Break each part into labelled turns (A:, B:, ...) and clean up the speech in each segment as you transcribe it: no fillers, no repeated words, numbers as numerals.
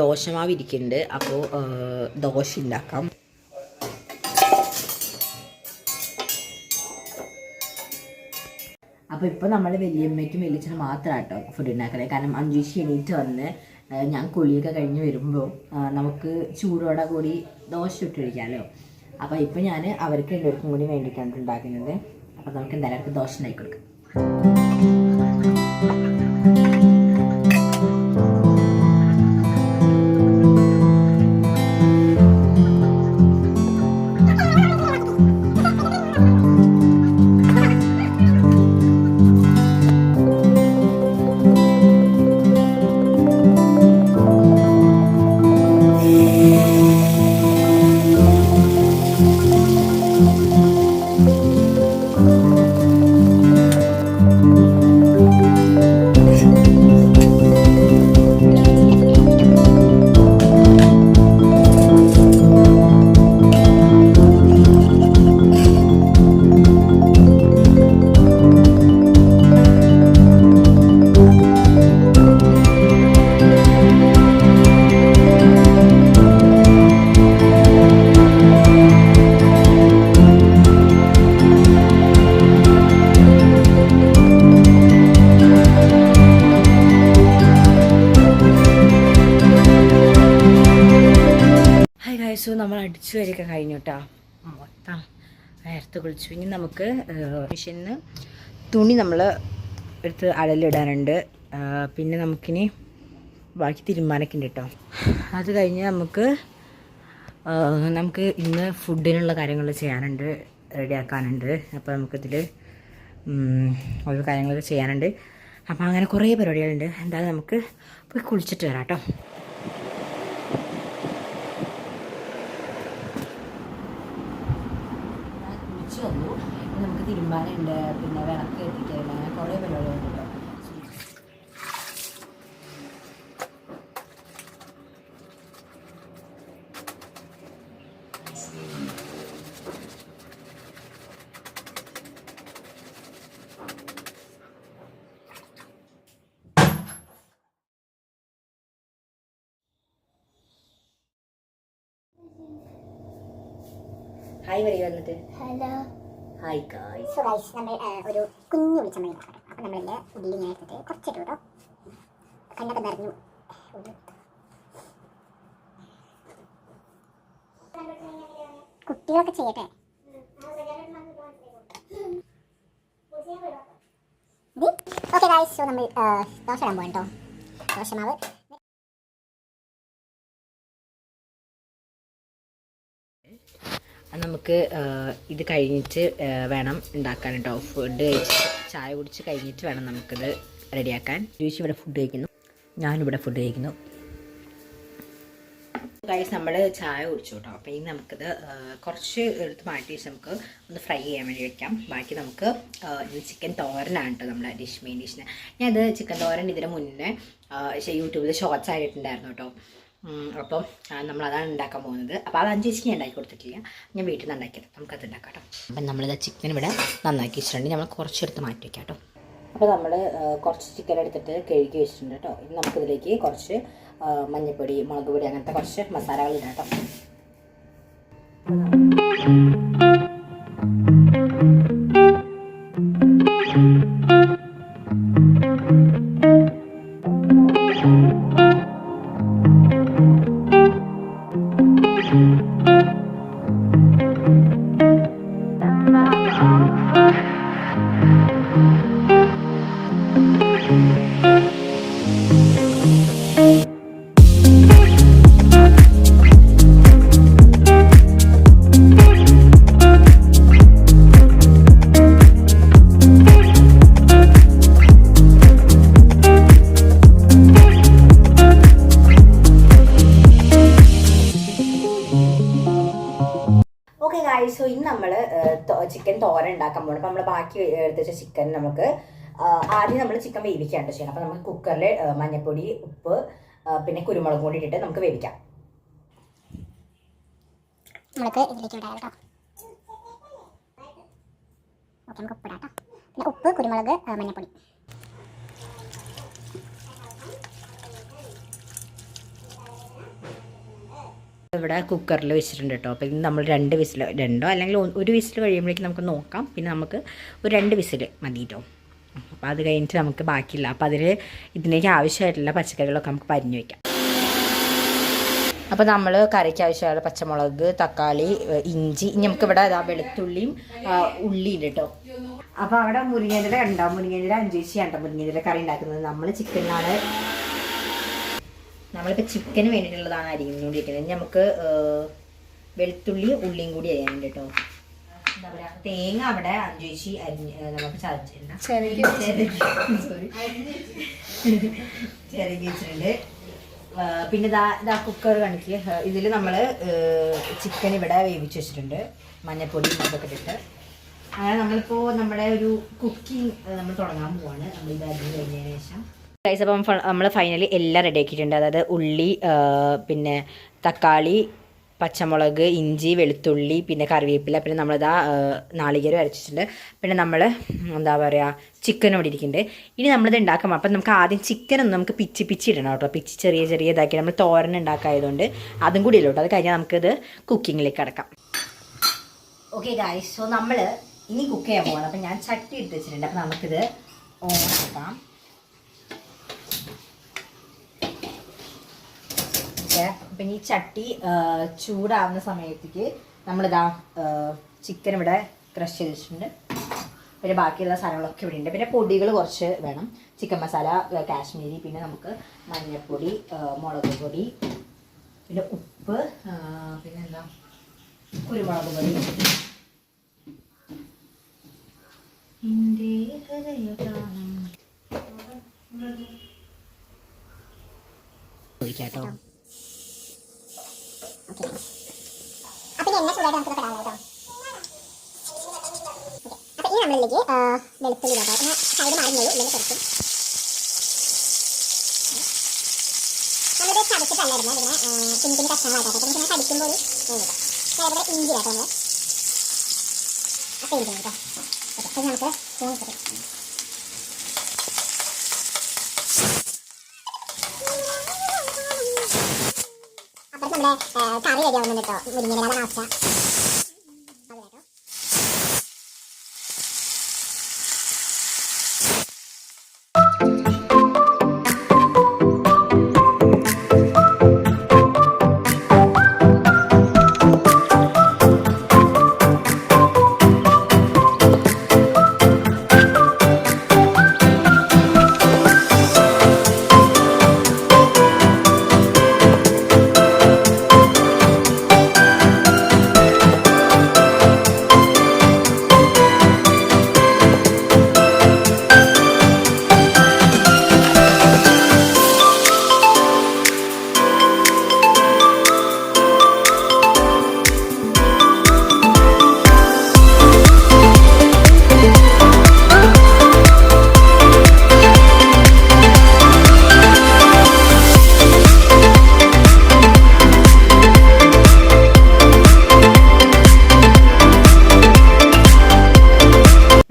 A: ദോശമാവ് ഇരിക്കുന്നുണ്ട്. അപ്പോൾ ദോശ ഉണ്ടാക്കാം. അപ്പോൾ ഇപ്പോൾ നമ്മൾ വലിയമ്മയ്ക്കും വലിയച്ഛനും മാത്രമാണ് കേട്ടോ ഫുഡ് ഉണ്ടാക്കുന്നത്. കാരണം അഞ്ജുഷി എണീറ്റ് വന്ന് ഞാൻ കുളിയൊക്കെ കഴിഞ്ഞ് വരുമ്പോൾ നമുക്ക് ചൂടോടെ കൂടി ദോശ ഇട്ട് കഴിക്കാമല്ലോ. അപ്പോൾ ഇപ്പോൾ ഞാൻ അവർക്ക് രണ്ടുപേർക്കും കൂടി വേണ്ടിയിട്ടാണ് ഉണ്ടാക്കുന്നത്. അപ്പോൾ നമുക്ക് എന്തായാലും അവർക്ക് ദോശ ഉണ്ടാക്കി കൊടുക്കാം. നമ്മൾ അടിച്ചു വരെയൊക്കെ കഴിഞ്ഞു കേട്ടോ. മൊത്തം നേരത്തെ കുളിച്ചു. ഇനി നമുക്ക് മെഷീനിൽ തുണി നമ്മൾ എടുത്ത് അഴലിടാനുണ്ട്. പിന്നെ നമുക്കിനി ബാക്കി തിരുമ്മാനൊക്കെ ഉണ്ട് കേട്ടോ. അത് കഴിഞ്ഞ് നമുക്ക് ഇന്ന് ഫുഡിനുള്ള കാര്യങ്ങൾ ചെയ്യാനുണ്ട്, റെഡിയാക്കാനുണ്ട്. അപ്പോൾ നമുക്കിതിൽ ഓരോ കാര്യങ്ങളൊക്കെ ചെയ്യാനുണ്ട്. അപ്പോൾ അങ്ങനെ കുറേ പരിപാടികളുണ്ട്. എന്തായാലും നമുക്ക് പോയി കുളിച്ചിട്ട് വരാം കേട്ടോ. വന്നു നമുക്ക് തിരുമ്പാനുണ്ട്, പിന്നെ വിളക്ക് എത്തിക്കാനുണ്ട്, അങ്ങനെ കുറേ പരിപാടികളുണ്ട്. ഹായ് വരി വന്നിട്ട്. Hello hi guys. So guys നമ്മൾ ഒരു കുഞ്ഞു വെളിച്ചെണ്ണ ഉണ്ടാക്കാം. അപ്പോൾ നമ്മളെല്ലാം ഉള്ളി ഇങ്ങനെ എടുത്തിട്ട് കുറച്ചിട്ട് കേട്ടോ. കണ്ണൊക്കെ നിറഞ്ഞു. കുട്ടികളൊക്കെ ചെയ്യട്ടെ. Okay guys. സോ നമ്മൾ ദോശ ഇടാൻ പോകാം കേട്ടോ. ദോശമാവ് നമുക്ക് ഇത് കഴിഞ്ഞിട്ട് വേണം ഉണ്ടാക്കാൻ കേട്ടോ. ഫുഡ് കഴിച്ച് ചായ കുടിച്ച് കഴിഞ്ഞിട്ട് വേണം നമുക്കിത് റെഡിയാക്കാൻ. ജ്യൂസ് ഇവിടെ ഫുഡ് കഴിക്കുന്നു, ഞാനിവിടെ ഫുഡ് കഴിക്കുന്നു. ഗൈസ് നമ്മൾ ചായ കുടിച്ചു കേട്ടോ. അപ്പോൾ ഇനി നമുക്കിത് കുറച്ച് എടുത്ത് മാറ്റി വെച്ച് നമുക്ക് ഒന്ന് ഫ്രൈ ചെയ്യാൻ വേണ്ടി വയ്ക്കാം. ബാക്കി നമുക്ക് ഇത് ചിക്കൻ തോരനാണ് കേട്ടോ നമ്മുടെ മെയിൻ ഡിഷിന്. ഞാനത് ചിക്കൻ തോരൻ ഇതിന് മുന്നേ യൂട്യൂബിൽ ഷോർട്സ് ആയിട്ടുണ്ടായിരുന്നു കേട്ടോ. അപ്പം നമ്മളതാണ് ഉണ്ടാക്കാൻ പോകുന്നത്. അപ്പോൾ അത് അഞ്ചേച്ചിക്ക് ഞാൻ ഉണ്ടാക്കി കൊടുത്തിട്ടില്ല, ഞാൻ വീട്ടിൽ നിന്ന് ഉണ്ടാക്കിയത്. നമുക്കത് ഉണ്ടാക്കാം കേട്ടോ. അപ്പം നമ്മളിത് ചിക്കൻ ഇവിടെ നന്നാക്കി വെച്ചിട്ടുണ്ട്. നമ്മൾ കുറച്ചെടുത്ത് മാറ്റി വയ്ക്കാം കേട്ടോ. അപ്പോൾ നമ്മൾ കുറച്ച് ചിക്കൻ എടുത്തിട്ട് കഴുകി വെച്ചിട്ടുണ്ട് കേട്ടോ. ഇനി നമുക്കിതിലേക്ക് കുറച്ച് മഞ്ഞൾപ്പൊടി, മുളക് പൊടി, അങ്ങനത്തെ കുറച്ച് മസാലകൾ ഇടാം കേട്ടോ. സോ ഇന്ന് നമ്മൾ ചിക്കൻ തോരൻ ഉണ്ടാക്കാൻ പോകണം. അപ്പോൾ നമ്മൾ ബാക്കി എടുത്ത് വെച്ച ചിക്കൻ നമുക്ക് ആദ്യം നമ്മൾ ചിക്കൻ വേവിക്കാണ്ട് ചെയ്യണം. അപ്പോൾ നമുക്ക് കുക്കറിൽ മഞ്ഞൾപ്പൊടി, ഉപ്പ്, പിന്നെ കുരുമുളക് പൊടി ഇട്ടിട്ട് നമുക്ക് വേവിക്കാം. നമുക്ക് ഇതിലേക്ക് ഇടാം കേട്ടോ. ഓക്കെ, നമുക്ക് ഉപ്പ് ഇടാം കേട്ടോ. പിന്നെ ഉപ്പ്, കുരുമുളക്, മഞ്ഞൾപ്പൊടി. ഇവിടെ കുക്കറിൽ വെച്ചിട്ടുണ്ട് കേട്ടോ. അപ്പോൾ ഇത് നമ്മൾ 2 വിസിൽ, 2 അല്ലെങ്കിൽ 1 വിസിൽ കഴിയുമ്പോഴേക്കും നമുക്ക് നോക്കാം. പിന്നെ നമുക്ക് ഒരു 2 വിസിൽ മതി കേട്ടോ. അപ്പോൾ അത് കഴിഞ്ഞിട്ട് നമുക്ക് ബാക്കിയില്ല. അപ്പോൾ അതിൽ ഇതിലേക്ക് ആവശ്യമായിട്ടുള്ള പച്ചക്കറികളൊക്കെ നമുക്ക് പരിഞ്ഞു വയ്ക്കാം. അപ്പോൾ നമ്മൾ കറിക്ക് ആവശ്യമുള്ള പച്ചമുളക്, തക്കാളി, ഇഞ്ചി, ഇനി നമുക്ക് ഇവിടെ വെളുത്തുള്ളിയും ഉള്ളിയും കേട്ടോ. അപ്പോൾ അവിടെ മുരിങ്ങേൻ്റെ ഉണ്ടാവും. മുരിങ്ങേൻ്റെ 5 കണ്ടോ മുരിങ്ങേൻ്റെ കറി ഉണ്ടാക്കുന്നത്. നമ്മൾ ചിക്കനാണ്, നമ്മളിപ്പോൾ ചിക്കന് വേണ്ടിയിട്ടുള്ളതാണ് അരിഞ്ഞുകൊണ്ടിരിക്കുന്നത്. നമുക്ക് വെളുത്തുള്ളിയും ഉള്ളിയും കൂടി അരിയാനുണ്ട് കേട്ടോ. എന്താ പറയുക, തേങ്ങ അവിടെ 5 നമുക്ക് ചതച്ചിട്ടുണ്ട്, ചെറുകി വെച്ചിട്ടുണ്ട്. പിന്നെ ഇതാ കുക്കർ കണക്ക് ഇതിൽ നമ്മൾ ചിക്കൻ ഇവിടെ വേവിച്ച് വെച്ചിട്ടുണ്ട്, മഞ്ഞൾപ്പൊടി ഇതൊക്കെ ഇട്ടിട്ട്. അങ്ങനെ നമ്മളിപ്പോൾ നമ്മുടെ ഒരു കുക്കിംഗ് നമ്മൾ തുടങ്ങാൻ പോവാണ്. നമ്മൾ ഇത് അരിഞ്ഞ് കഴിഞ്ഞതിന് ശേഷം ഗൈസ്, അപ്പം നമ്മൾ ഫൈനലി എല്ലാം റെഡി ആക്കിയിട്ടുണ്ട്. അതായത് ഉള്ളി, പിന്നെ തക്കാളി, പച്ചമുളക്, ഇഞ്ചി, വെളുത്തുള്ളി, പിന്നെ കറിവേപ്പില, പിന്നെ നമ്മളിതാ നാളികേരം അരച്ചിട്ടുണ്ട്. പിന്നെ നമ്മൾ എന്താ പറയുക ചിക്കൻ ഇവിടെ ഇരിക്കുന്നുണ്ട്. ഇനി നമ്മളിത് ഉണ്ടാക്കാം. അപ്പം നമുക്ക് ആദ്യം ചിക്കനൊന്നും നമുക്ക് പിച്ചി ഇടണം കേട്ടോ. പിച്ചി ചെറിയ ഇതാക്കി നമ്മൾ തോരൻ ഉണ്ടാക്കായതുകൊണ്ട് അതും കൂടി ഇല്ല കേട്ടോ. അത് കഴിഞ്ഞാൽ നമുക്കിത് കുക്കിങ്ങിലേക്ക് കിടക്കാം. ഓക്കെ ഗൈസ്, സോ നമ്മൾ ഇനി കുക്ക് ചെയ്യാൻ പോകണം. അപ്പം ഞാൻ ചട്ടി എടുത്ത് വെച്ചിട്ടുണ്ട്. അപ്പം നമുക്കിത് ഓൺ ആക്കാം. അപ്പം ഈ ചട്ടി ചൂടാവുന്ന സമയത്തേക്ക് നമ്മളിതാ ചിക്കൻ ഇവിടെ ക്രഷ് ചെയ്ത് വെച്ചിട്ടുണ്ട്. പിന്നെ ബാക്കിയുള്ള സാധനങ്ങളൊക്കെ ഇവിടെ ഉണ്ട്. പിന്നെ പൊടികൾ കുറച്ച് വേണം. ചിക്കൻ മസാല, കാശ്മീരി, പിന്നെ നമുക്ക് മഞ്ഞൾപ്പൊടി, മുളക് പൊടി, പിന്നെ ഉപ്പ്, പിന്നെ എന്താ കുരുമുളക് പൊടി. ഒഴിക്കാട്ടോ.
B: അപ്പോൾ എണ്ണ ചൂടായിട്ട് നമുക്ക് ഇടാം കേട്ടോ. അപ്പോൾ ഈ നമ്മളിലേക്ക് വെളുത്തുള്ളി ഇടാം. പിന്നെ സൈഡ് മാറുന്നുള്ളൂ, ഇല്ലെങ്കിൽ കുറച്ചും നമ്മളിത് ചതച്ചിട്ടല്ല ഇടുന്നത്. ഇതിനെ കുഞ്ഞു കഷ്ണങ്ങളായിട്ടാണ്. അപ്പോൾ നമുക്ക് കടിക്കുമ്പോൾ അതേപോലെ ഇഞ്ചി കേട്ടോ. നമ്മൾ അപ്പോൾ ഇഞ്ചി കേട്ടോ. അപ്പോൾ നമുക്ക് അപ്പം നമ്മുടെ കറി റെഡി ആവുന്നുണ്ട് കേട്ടോ. മുരിങ്ങയിലാണ് ആവശ്യം. അത് കേട്ടോ.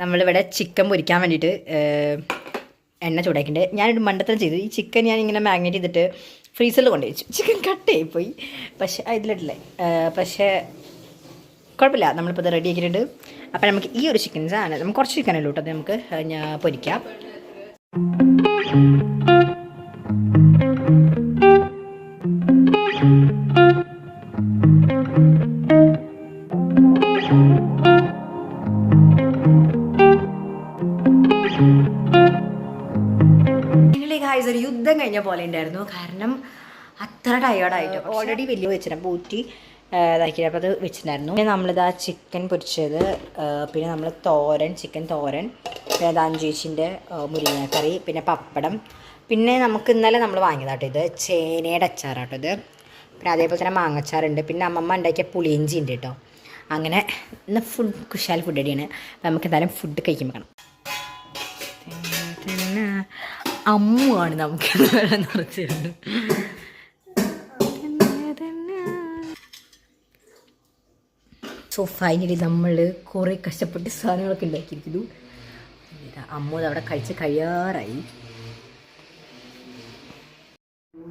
A: നമ്മളിവിടെ ചിക്കൻ പൊരിക്കാൻ വേണ്ടിയിട്ട് എണ്ണ ചൂടാക്കിയിട്ടുണ്ട്. ഞാനൊരു മണ്ടത്തരം ചെയ്തു. ഈ ചിക്കൻ ഞാനിങ്ങനെ മാഗ്നേറ്റ് ചെയ്തിട്ട് ഫ്രീസറിൽ കൊണ്ടു വെച്ചു. ചിക്കൻ കട്ടായിപ്പോയി. പക്ഷേ ഇതിലിട്ടില്ലേ, പക്ഷേ കുഴപ്പമില്ല. നമ്മളിപ്പോൾ ഇത് റെഡി ആക്കിയിട്ടുണ്ട്. അപ്പോൾ നമുക്ക് ഈ ഒരു ചിക്കൻ സാധനം നമുക്ക് കുറച്ച് ചിക്കനല്ലോ കേട്ടോ, അത് നമുക്ക് പൊരിക്കാം. ഒരു യുദ്ധം കഴിഞ്ഞ പോലെ ഉണ്ടായിരുന്നു. കാരണം അത്ര ടയേർഡായിട്ട് ഓൾറെഡി വലിയ വെച്ചിട്ടുണ്ട്, പൂറ്റി ഇതാക്കിയിട്ട്. അപ്പോൾ അത് വെച്ചിട്ടുണ്ടായിരുന്നു. പിന്നെ നമ്മളിതാ ചിക്കൻ പൊരിച്ചത്, പിന്നെ നമ്മൾ തോരൻ, ചിക്കൻ തോരൻ, പിന്നെ ദാഞ്ചേച്ചിൻ്റെ മുരിങ്ങക്കറി, പിന്നെ പപ്പടം, പിന്നെ നമുക്ക് ഇന്നലെ നമ്മൾ വാങ്ങിയതാട്ടോ ഇത് ചേനയുടെ അച്ചാറാട്ടോ ഇത്. പിന്നെ അതേപോലെ തന്നെ മാങ്ങച്ചാറുണ്ട്. പിന്നെ അമ്മമ്മ ഉണ്ടാക്കിയ പുളിയിഞ്ചി ഉണ്ട് കേട്ടോ. അങ്ങനെ ഇന്ന് കുശാൽ ഫുഡ് അടിയാണ്. അപ്പോൾ നമുക്ക് എന്തായാലും ഫുഡ് കഴിക്കുമ്പോൾ കാണാം. അമ്മുവാണ് നമുക്ക് വെള്ളം നിറച്ചിരുന്നത്. സോ ഫൈനലി നമ്മൾ കുറേ കഷ്ടപ്പെട്ട് സാധനങ്ങളൊക്കെ ഉണ്ടാക്കിയിരിക്കുന്നു. അമ്മു അവിടെ കഴിച്ച് കഴിയാറായി.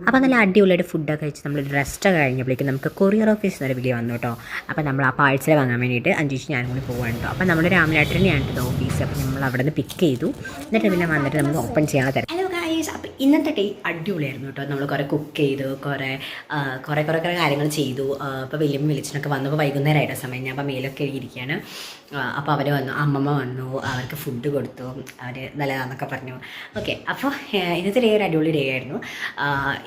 A: അപ്പോൾ നല്ല അടിപൊളിയായിട്ട് ഫുഡൊക്കെ കഴിച്ച് നമ്മൾ റെസ്റ്റൊക്കെ കഴിഞ്ഞപ്പോഴേക്കും നമുക്ക് കൊറിയർ ഓഫീസിൽ നിന്നൊരു വിളി വന്നു കേട്ടോ. അപ്പോൾ നമ്മൾ ആ പാഴ്സൽ വാങ്ങാൻ വേണ്ടിയിട്ട് അഞ്ചുശി ഞാനും കൂടി പോകാൻ കേട്ടോ. അപ്പോൾ നമ്മുടെ രാമനാട്ടിനെയാണ് കേട്ടോ ഓഫീസ്. അപ്പോൾ നമ്മൾ അവിടെ നിന്ന് പിക്ക് ചെയ്തു, എന്നിട്ട് പിന്നെ വന്നിട്ട് നമ്മൾ ഓപ്പൺ ചെയ്യാൻ തരാം. ഹലോ ഗായ്സ്, അപ്പോൾ ഇന്നത്തെ ഡേ അടിപൊളിയായിരുന്നു കേട്ടോ. നമ്മൾ കുറേ കുക്ക് ചെയ്തു, കുറേ കാര്യങ്ങൾ ചെയ്തു. അപ്പോൾ വലിയ വിളിച്ചിട്ടൊക്കെ വന്നപ്പോൾ വൈകുന്നേരമായിട്ട് സമയം, ഞാൻ അപ്പോൾ മേലൊക്കെ എഴുതിയിരിക്കുകയാണ്. അപ്പോൾ അവർ വന്നു, അമ്മമ്മ വന്നു, അവർക്ക് ഫുഡ് കൊടുത്തു, അവർ നല്ലതാണെന്നൊക്കെ പറഞ്ഞു. ഓക്കെ, അപ്പോൾ ഇന്നത്തെ ഡേ ഒരു അടിപൊളി ഡേ ആയിരുന്നു.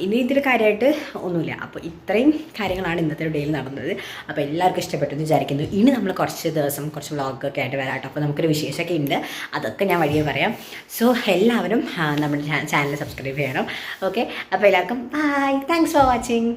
A: ഇനി ഇതിൽ കാര്യമായിട്ട് ഒന്നുമില്ല. അപ്പോൾ ഇത്രയും കാര്യങ്ങളാണ് ഇന്നത്തെ ഡേയിൽ നടന്നത്. അപ്പോൾ എല്ലാവർക്കും ഇഷ്ടപ്പെട്ടെന്ന് വിചാരിക്കുന്നു. ഇനി നമ്മൾ കുറച്ച് ദിവസം കുറച്ച് വ്ളോഗൊക്കെ ആയിട്ട് വരാം കേട്ടോ. അപ്പോൾ നമുക്കൊരു വിശേഷമൊക്കെ ഉണ്ട്, അതൊക്കെ ഞാൻ വഴിയെ പറയാം. സോ എല്ലാവരും നമ്മുടെ ചാനൽ സബ്സ്ക്രൈബ് ചെയ്യണം. ഓക്കെ, അപ്പോൾ എല്ലാവർക്കും ബൈ, താങ്ക്സ് ഫോർ വാച്ചിങ്.